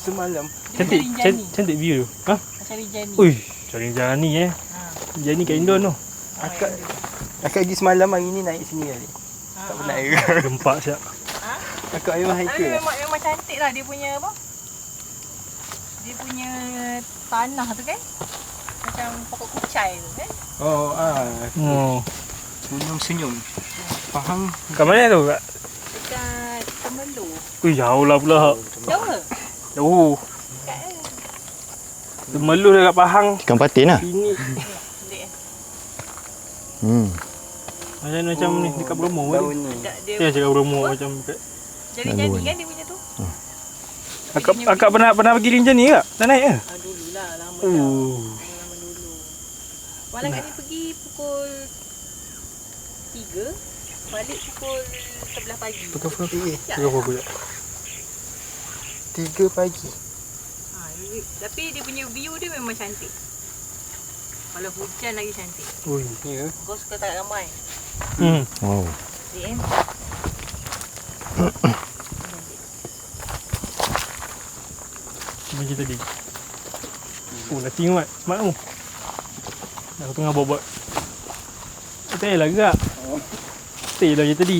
semalam. Cantik view tu. Ha? Macam Rinjani. Ui, cari Rinjani Rinjani kat Indon tu. Akak pergi semalam, hari ni naik sini kali. Tak pernah air. Gempak siap. Akak memang hiker. Memang cantik lah dia punya apa? Dia punya tanah tu kan? Macam pokok kucai tu kan? Oh, Oh. senyum-senyum. Faham? Kat mana tu kak? Dekat Temerloh. Ui, jauh lah pula. Jauh ke? Jauh. Temerloh dekat Pahang. Ikan patin lah. Ini macam ni dekat Bromo kan? Daun ni. Dia cakap Bromo macam dekat. Jadi Rinjani kan dia punya tu? Akak pernah pergi Rinjani tak? Dah naik ke? Dululah, lama dah. Lama dulu. Malam kat ni pergi pukul 3, balik pukul 11 pagi. Pukul 3. Pukul aku je. 3 pagi. Tapi dia punya view dia memang cantik. Kalau hujan lagi cantik. Ui. Ya. Kau suka tak ramai? Wow. DM. Macam tadi. Oh, dah tinggal mat tu. Dah tengah buat. Stay lah gerak. Stay lah je tadi.